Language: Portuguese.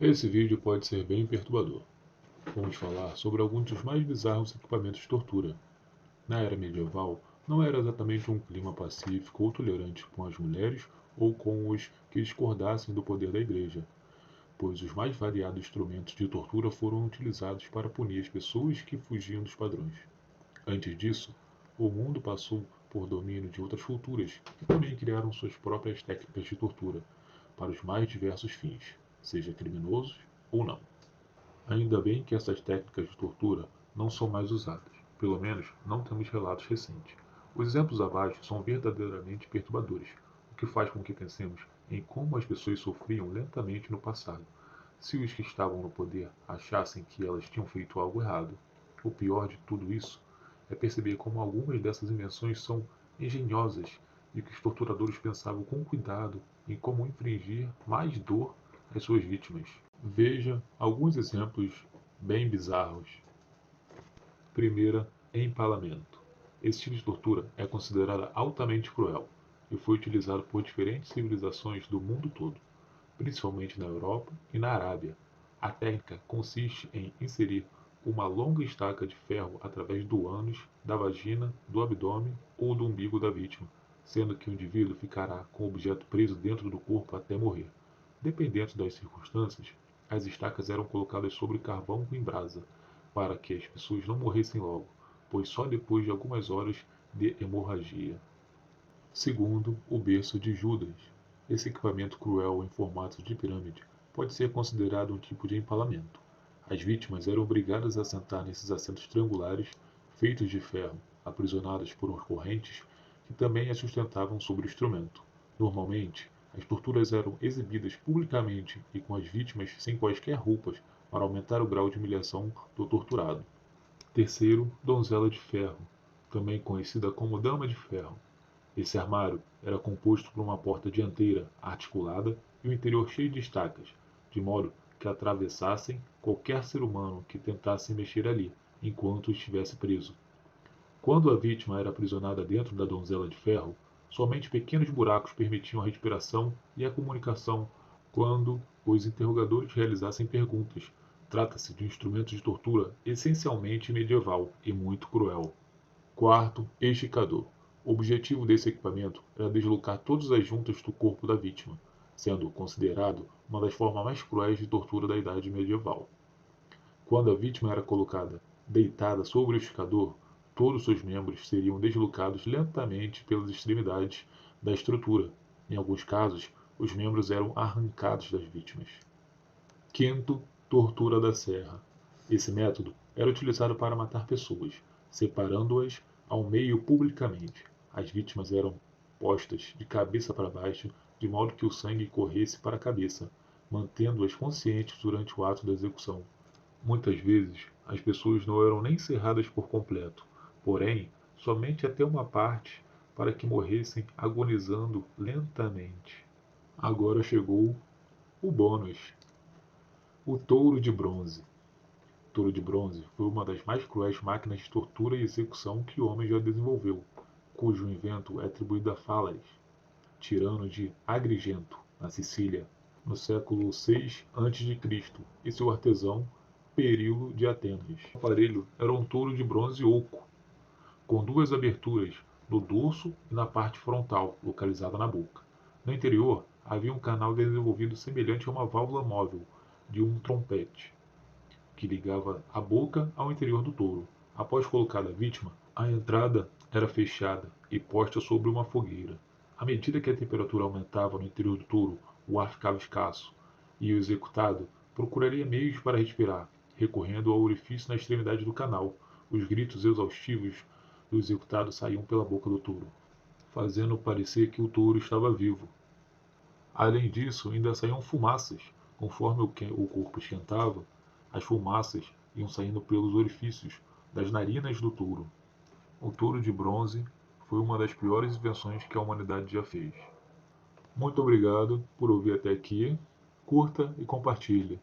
Esse vídeo pode ser bem perturbador. Vamos falar sobre alguns dos mais bizarros equipamentos de tortura. Na era medieval, não era exatamente um clima pacífico ou tolerante com as mulheres ou com os que discordassem do poder da igreja, pois os mais variados instrumentos de tortura foram utilizados para punir as pessoas que fugiam dos padrões. Antes disso, o mundo passou por domínio de outras culturas que também criaram suas próprias técnicas de tortura para os mais diversos fins, seja criminosos ou não. Ainda bem que essas técnicas de tortura não são mais usadas, pelo menos não temos relatos recentes. Os exemplos abaixo são verdadeiramente perturbadores, o que faz com que pensemos em como as pessoas sofriam lentamente no passado, se os que estavam no poder achassem que elas tinham feito algo errado. O pior de tudo isso é perceber como algumas dessas invenções são engenhosas e que os torturadores pensavam com cuidado em como infligir mais dor às suas vítimas. Veja alguns exemplos bem bizarros. Primeira, empalamento. Esse tipo de tortura é considerada altamente cruel e foi utilizado por diferentes civilizações do mundo todo, principalmente na Europa e na Arábia. A técnica consiste em inserir uma longa estaca de ferro através do ânus, da vagina, do abdômen ou do umbigo da vítima, sendo que o indivíduo ficará com o objeto preso dentro do corpo até morrer. Dependendo das circunstâncias, as estacas eram colocadas sobre carvão em brasa, para que as pessoas não morressem logo, pois só depois de algumas horas de hemorragia. Segundo, o berço de Judas. Esse equipamento cruel em formato de pirâmide pode ser considerado um tipo de empalamento. As vítimas eram obrigadas a sentar nesses assentos triangulares, feitos de ferro, aprisionadas por correntes que também as sustentavam sobre o instrumento. Normalmente, as torturas eram exibidas publicamente e com as vítimas sem quaisquer roupas para aumentar o grau de humilhação do torturado. Terceiro, donzela de ferro, também conhecida como dama de ferro. Esse armário era composto por uma porta dianteira articulada e o interior cheio de estacas, de modo que atravessassem qualquer ser humano que tentasse mexer ali, enquanto estivesse preso. Quando a vítima era aprisionada dentro da donzela de ferro, somente pequenos buracos permitiam a respiração e a comunicação quando os interrogadores realizassem perguntas. Trata-se de um instrumento de tortura essencialmente medieval e muito cruel. Quarto, esticador. O objetivo desse equipamento era deslocar todas as juntas do corpo da vítima, sendo considerado uma das formas mais cruéis de tortura da Idade Medieval. Quando a vítima era colocada deitada sobre o esticador, todos seus membros seriam deslocados lentamente pelas extremidades da estrutura. Em alguns casos, os membros eram arrancados das vítimas. Quinto, tortura da serra. Esse método era utilizado para matar pessoas, separando-as ao meio publicamente. As vítimas eram postas de cabeça para baixo, de modo que o sangue corresse para a cabeça, mantendo-as conscientes durante o ato da execução. Muitas vezes, as pessoas não eram nem cerradas por completo, porém, somente até uma parte para que morressem agonizando lentamente. Agora chegou o bônus. O touro de bronze. O touro de bronze foi uma das mais cruéis máquinas de tortura e execução que o homem já desenvolveu, cujo invento é atribuído a Falaris, tirano de Agrigento, na Sicília, no século 6 a.C., e seu artesão Perilo de Atenas. O aparelho era um touro de bronze oco, com duas aberturas no dorso e na parte frontal, localizada na boca. No interior, havia um canal desenvolvido semelhante a uma válvula móvel de um trompete, que ligava a boca ao interior do touro. Após colocada a vítima, a entrada era fechada e posta sobre uma fogueira. À medida que a temperatura aumentava no interior do touro, o ar ficava escasso, e o executado procuraria meios para respirar, recorrendo ao orifício na extremidade do canal. Os gritos exaustivos do executado saíam pela boca do touro, fazendo parecer que o touro estava vivo. Além disso, ainda saíam fumaças. Conforme o corpo esquentava, as fumaças iam saindo pelos orifícios das narinas do touro. O touro de bronze foi uma das piores invenções que a humanidade já fez. Muito obrigado por ouvir até aqui. Curta e compartilhe.